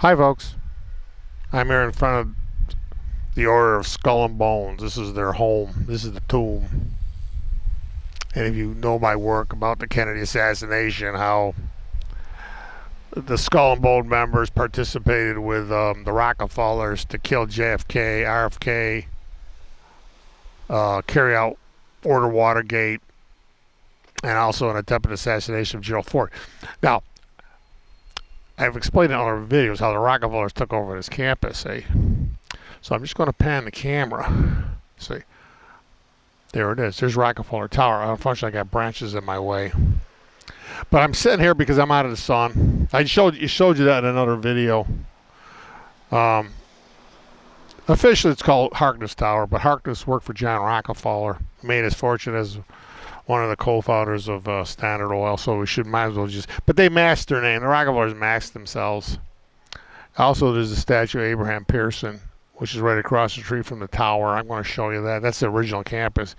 Hi, folks. I'm here in front of the Order of Skull and Bones. This is their home. This is the tomb. And if you know my work about the Kennedy assassination, how the Skull and Bone members participated with the Rockefellers to kill JFK, RFK, carry out Order Watergate, and also an attempted assassination of Gerald Ford. Now, I've explained in other videos how the Rockefellers took over this campus, see? So I'm just going to pan the camera. See? There it is. There's Rockefeller Tower. Unfortunately, I got branches in my way. But I'm sitting here because I'm out of the sun. I showed you that in another video. Officially, it's called Harkness Tower, but Harkness worked for John Rockefeller. Made his fortune as one of the co-founders of Standard Oil, so we might as well just... But they masked their name. The Rockefellers masked themselves. Also, there's the statue of Abraham Pearson, which is right across the street from the tower. I'm going to show you that. That's the original campus.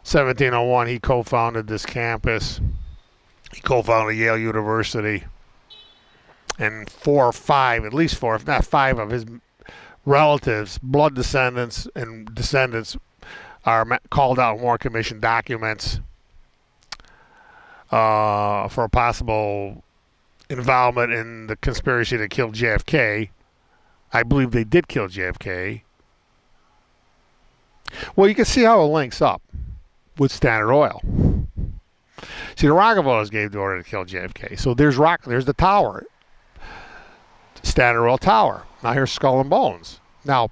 1701, he co-founded this campus. He co-founded Yale University. And at least four, if not five of his relatives, blood descendants and descendants, are called out in War Commission documents for a possible involvement in the conspiracy that killed JFK. I believe they did kill JFK. Well, you can see how it links up with Standard Oil. See, the Rockefellers gave the order to kill JFK. So there's the tower. Standard Oil Tower. Now here's Skull and Bones. Now,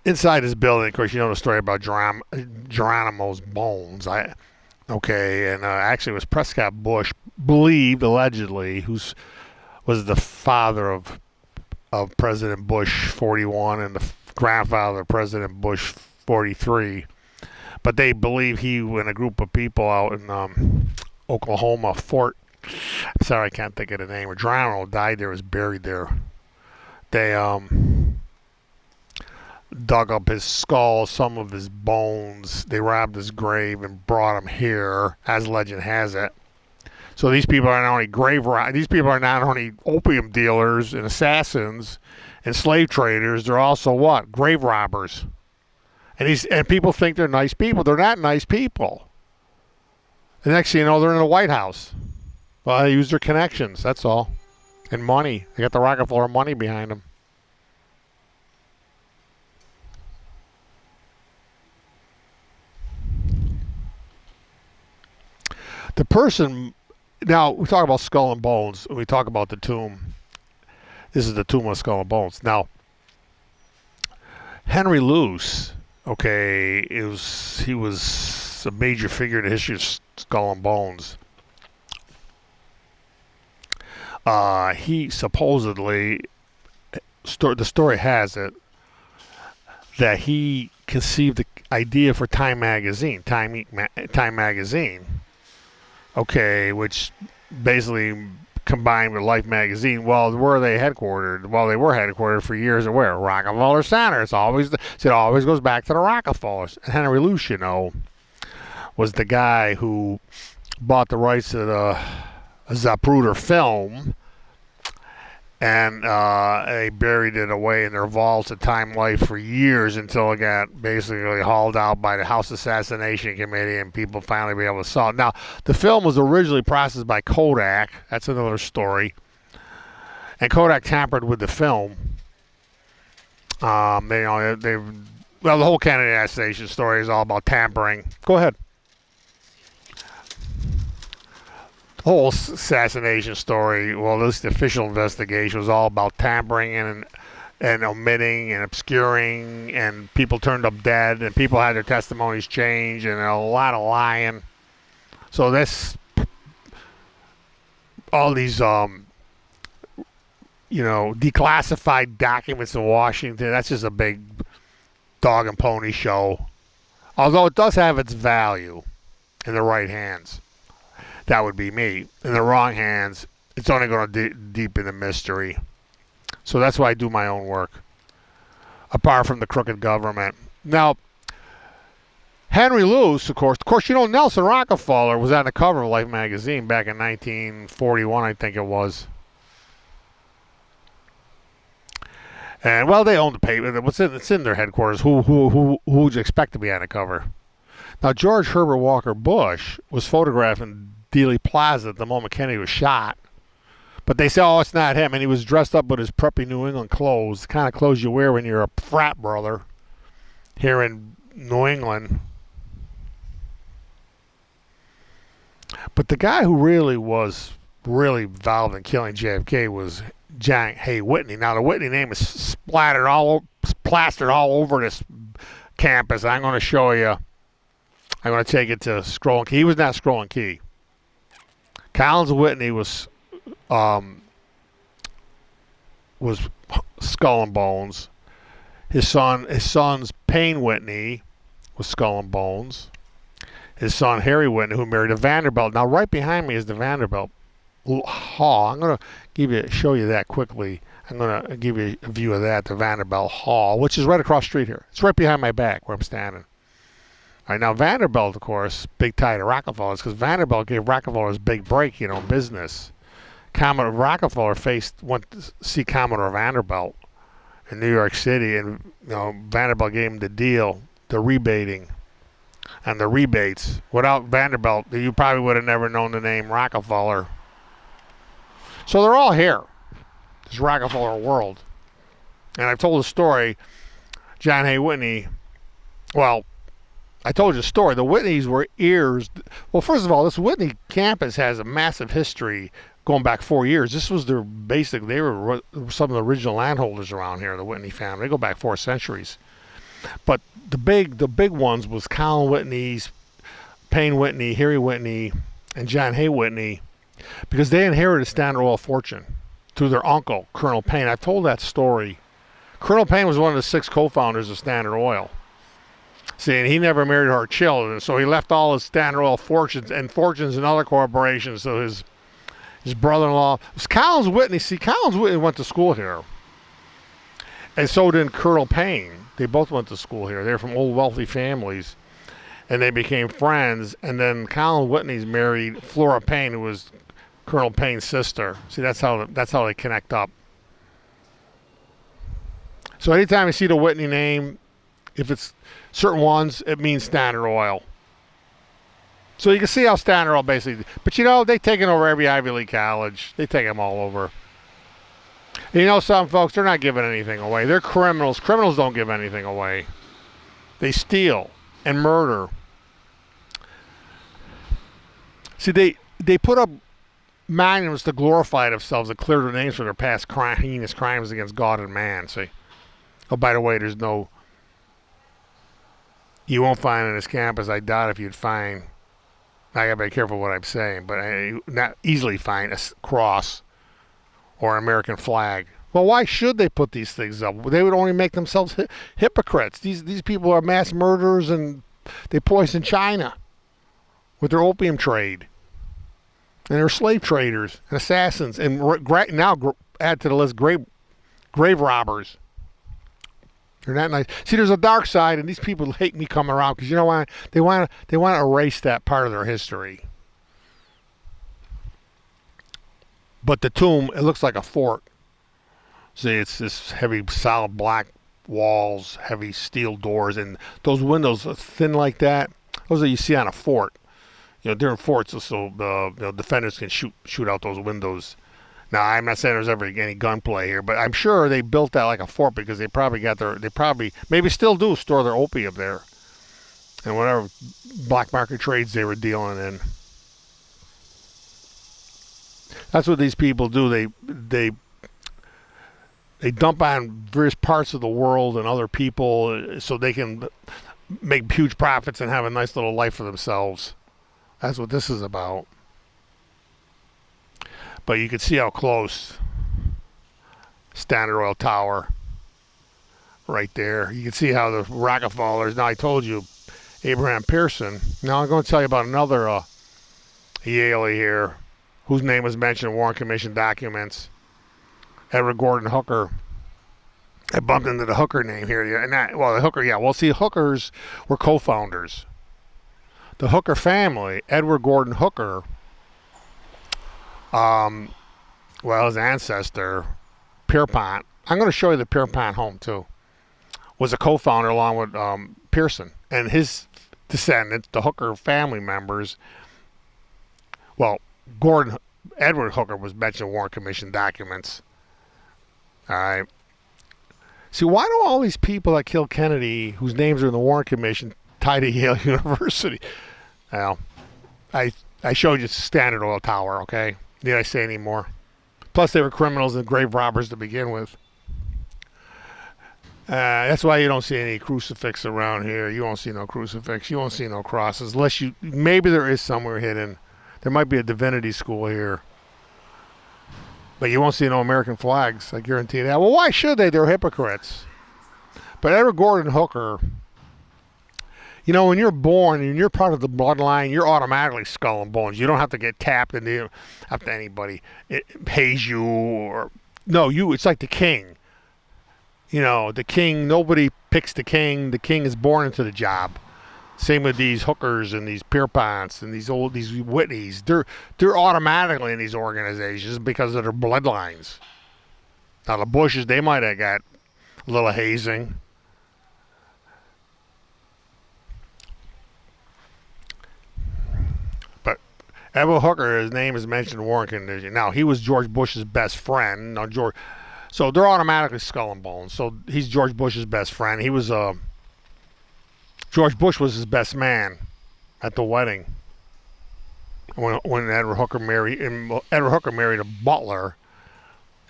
inside this building, of course, you know the story about Geronimo's bones. Actually, it was Prescott Bush, believed, allegedly, was the father of President Bush 41 and the grandfather of President Bush 43. But they believe he and a group of people out in Oklahoma, sorry, I can't think of the name. Geronimo died there, was buried there. They dug up his skull, some of his bones. They robbed his grave and brought him here, as legend has it. So these people are not only these people are not only opium dealers and assassins and slave traders. They're also what? Grave robbers. And people think they're nice people. They're not nice people. The next thing you know, they're in the White House. Well, they use their connections. That's all, and money. They got the Rockefeller money behind them. The person, now we talk about Skull and Bones, we talk about the tomb. This is the tomb of Skull and Bones. Now, Henry Luce, he was a major figure in the history of Skull and Bones. He supposedly, the story has it, that he conceived the idea for Time Magazine, which basically combined with Life magazine. Well, where are they headquartered? Well, they were headquartered for years at where? Rockefeller Center. It always goes back to the Rockefellers. And Henry Luce, was the guy who bought the rights to the Zapruder film, and they buried it away in their vaults at Time Life for years until it got basically hauled out by the House Assassination Committee and people finally were able to saw it. Now, the film was originally processed by Kodak. That's another story. And Kodak tampered with the film. The whole Kennedy assassination story is all about tampering. Go ahead. Whole assassination story, well, this official investigation was all about tampering and omitting and obscuring, and people turned up dead, and people had their testimonies changed, and a lot of lying. So all these declassified documents in Washington, that's just a big dog and pony show. Although it does have its value in the right hands. That would be me. In the wrong hands, it's only going to deepen the mystery. So that's why I do my own work, apart from the crooked government. Now, Henry Luce, of course, Nelson Rockefeller was on the cover of Life magazine back in 1941, I think it was. And well, they own the paper. It's in their headquarters. Who would you expect to be on the cover? Now, George Herbert Walker Bush was photographed in Dealey Plaza at the moment Kennedy was shot. But they say, oh, it's not him. And he was dressed up with his preppy New England clothes, the kind of clothes you wear when you're a frat brother here in New England. But the guy who really was involved in killing JFK was John Hay Whitney. Now, the Whitney name is plastered all over this campus. I'm going to show you. I'm going to take it to Scroll and Key. He was not Scroll and Key. Collins Whitney was Skull and Bones. His son's Payne Whitney was Skull and Bones. His son Harry Whitney, who married a Vanderbilt. Now, right behind me is the Vanderbilt Hall. I'm going to show you that quickly. I'm going to give you a view of that, the Vanderbilt Hall, which is right across the street here. It's right behind my back where I'm standing. All right, now Vanderbilt, of course, big tie to Rockefeller's, because Vanderbilt gave Rockefeller his big break, in business. Commodore Rockefeller went to see Commodore Vanderbilt in New York City, and Vanderbilt gave him the deal, the rebating, and the rebates. Without Vanderbilt, you probably would have never known the name Rockefeller. So they're all here, this Rockefeller world. And I've told the story, John Hay Whitney, well, I told you the story. The Whitneys were ears. Well, first of all, this Whitney campus has a massive history going back 4 years. This was they were some of the original landholders around here, the Whitney family. They go back 4 centuries. But the big ones was Colin Whitney's, Payne Whitney, Harry Whitney, and John Hay Whitney, because they inherited Standard Oil fortune through their uncle, Colonel Payne. I've told that story. Colonel Payne was one of the 6 co-founders of Standard Oil. See, and he never married her children, so he left all his Standard Oil fortunes in other corporations. So his brother-in-law was Collins Whitney. See, Collins Whitney went to school here, and so did Colonel Payne. They both went to school here. They're from old wealthy families, and they became friends. And then Collins Whitney's married Flora Payne, who was Colonel Payne's sister. See, that's how they connect up. So anytime you see the Whitney name, if it's certain ones, it means Standard Oil. So you can see how Standard Oil basically, but they've taken over every Ivy League college. They take them all over. And some folks, they're not giving anything away. They're criminals. Criminals don't give anything away. They steal and murder. See, they put up monuments to glorify themselves, to clear their names for their past heinous crimes against God and man. See? Oh, by the way, you won't find on this campus, I doubt if you'd find, I gotta be careful what I'm saying, but not easily find a cross or an American flag. Well, why should they put these things up? They would only make themselves hypocrites. These people are mass murderers, and they poison China with their opium trade. And they're slave traders and assassins. And now add to the list grave robbers. They're not nice. See, there's a dark side, and these people hate me coming around because you know why? They want to erase that part of their history. But the tomb, it looks like a fort. See, it's this heavy, solid black walls, heavy steel doors, and those windows are thin like that. Those are you see on a fort. During forts, so the defenders can shoot out those windows. Now, I'm not saying there's ever any gunplay here, but I'm sure they built that like a fort because they probably maybe still do store their opium there and whatever black market trades they were dealing in. That's what these people do. They dump on various parts of the world and other people so they can make huge profits and have a nice little life for themselves. That's what this is about. But you can see how close Standard Oil Tower right there. You can see how the Rockefellers. Now, I told you, Abraham Pearson. Now, I'm going to tell you about another Yale here whose name was mentioned in Warren Commission documents. Edward Gordon Hooker. I bumped into the Hooker name here. The Hooker, yeah. Well, see, Hookers were co-founders. The Hooker family, Edward Gordon Hooker, his ancestor, Pierpont, I'm going to show you the Pierpont home too. Was a co-founder along with Pearson and his descendants, the Hooker family members. Well, Edward Hooker was mentioned in Warren Commission documents. All right. See, why do all these people that killed Kennedy, whose names are in the Warren Commission, tie to Yale University? Well, I showed you Standard Oil Tower, okay? Did I say any more? Plus, they were criminals and grave robbers to begin with. That's why you don't see any crucifix around here. You won't see no crucifix. You won't see no crosses. Unless maybe there is somewhere hidden. There might be a divinity school here. But you won't see no American flags. I guarantee that. Well, why should they? They're hypocrites. But Edward Gordon Hooker, when you're born and you're part of the bloodline, you're automatically skull and bones. You don't have to get tapped into after anybody it pays you or no. It's like the king. The king. Nobody picks the king. The king is born into the job. Same with these Hookers and these Pierponts and these Whitneys. They're automatically in these organizations because of their bloodlines. Now the Bushes, they might have got a little hazing. But Edward Hooker, his name is mentioned in Warren Commission. Now he was George Bush's best friend. So they're automatically skull and bones. So he's George Bush's best friend. He was George Bush was his best man at the wedding when Edward Hooker married a butler,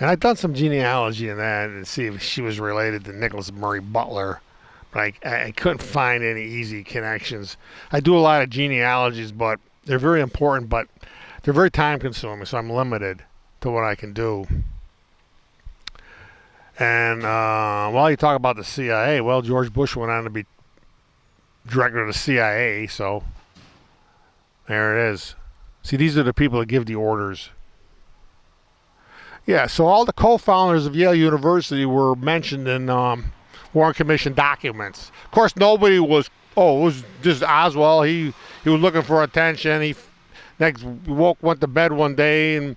and I've done some genealogy in that and see if she was related to Nicholas Murray Butler, but I couldn't find any easy connections. I do a lot of genealogies, but they're very important, but they're very time consuming, so I'm limited to what I can do. And while you talk about the CIA, well, George Bush went on to be director of the CIA, so there it is. See, these are the people that give the orders. Yeah, so all the co-founders of Yale University were mentioned in Warren Commission documents. Of course, nobody was. It was just Oswald. He was looking for attention. He went to bed one day and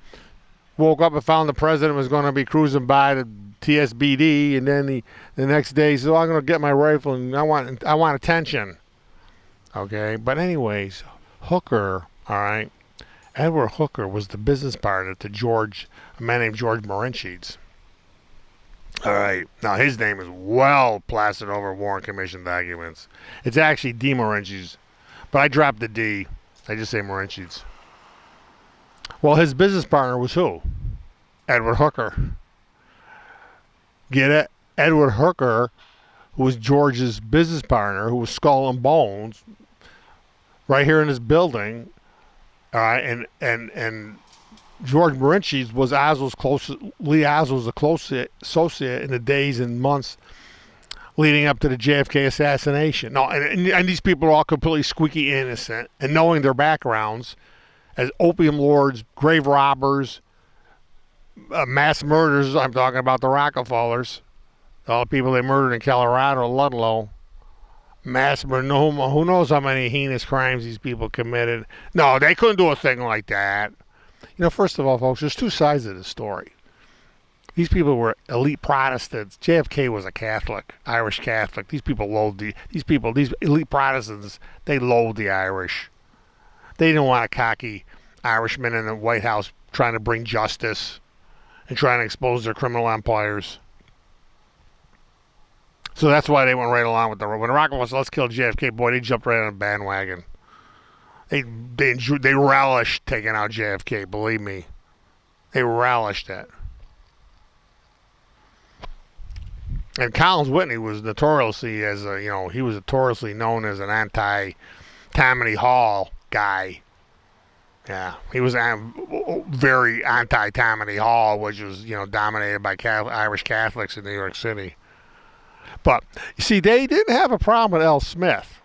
woke up and found the president was going to be cruising by the TSBD, and then the next day he said, I'm going to get my rifle and I want attention. Okay, but anyways, Hooker, all right, Edward Hooker was the business partner to a man named George Marinsheeds. All right, now his name is well plastered over Warren Commission documents. It's actually D. Marinsheeds, but I dropped the D. I just say Marinsheeds. Well, his business partner was who? Edward Hooker. Get it? Edward Hooker, who was George's business partner, who was skull and bones, right here in this building. All right, and George Marinsheeds was Lee Oswald's close associate in the days and months leading up to the JFK assassination. No, and these people are all completely squeaky innocent, and knowing their backgrounds as opium lords, grave robbers, mass murders. I'm talking about the Rockefellers, all the people they murdered in Colorado, Ludlow. Mass murder. Who knows how many heinous crimes these people committed? No, they couldn't do a thing like that. First of all, folks, there's two sides of the story. These people were elite Protestants. JFK was a Catholic, Irish Catholic. These elite Protestants, they loathed the Irish. They didn't want a cocky Irishman in the White House trying to bring justice and trying to expose their criminal empires. So that's why they went right along with when the Rockefellers said, let's kill JFK, boy, they jumped right on the bandwagon. They relished taking out JFK, believe me. They relished it. And Collins Whitney was notoriously he was notoriously known as an anti-Tammany Hall guy. Yeah, he was very anti-Tammany Hall, which was, dominated by Irish Catholics in New York City. But, you see, they didn't have a problem with L. Smith.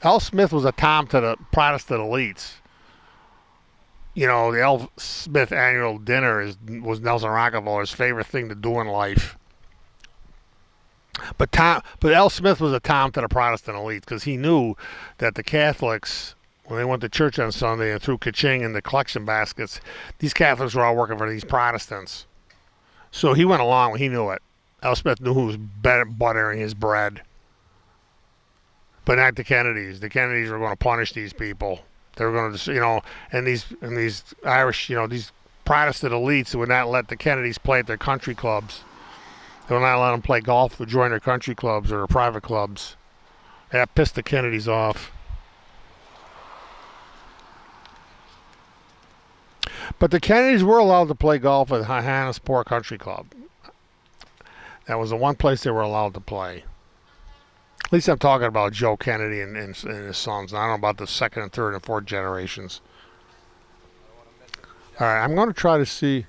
L. Smith was a tom to the Protestant elites. The L. Smith annual dinner was Nelson Rockefeller's favorite thing to do in life. But L. Smith was a tom to the Protestant elites because he knew that the Catholics, when they went to church on Sunday and threw ka-ching in the collection baskets, these Catholics were all working for these Protestants. So he went along. He knew it. Al Smith knew who was buttering his bread. But not the Kennedys. The Kennedys were going to punish these people. They were going to, and these Irish, these Protestant elites who would not let the Kennedys play at their country clubs. They would not let them play golf or join their country clubs or their private clubs. That pissed the Kennedys off. But the Kennedys were allowed to play golf at Hyannisport Country Club. That was the one place they were allowed to play. At least I'm talking about Joe Kennedy and his sons. I don't know about the second and third and fourth generations. All right, I'm going to try to see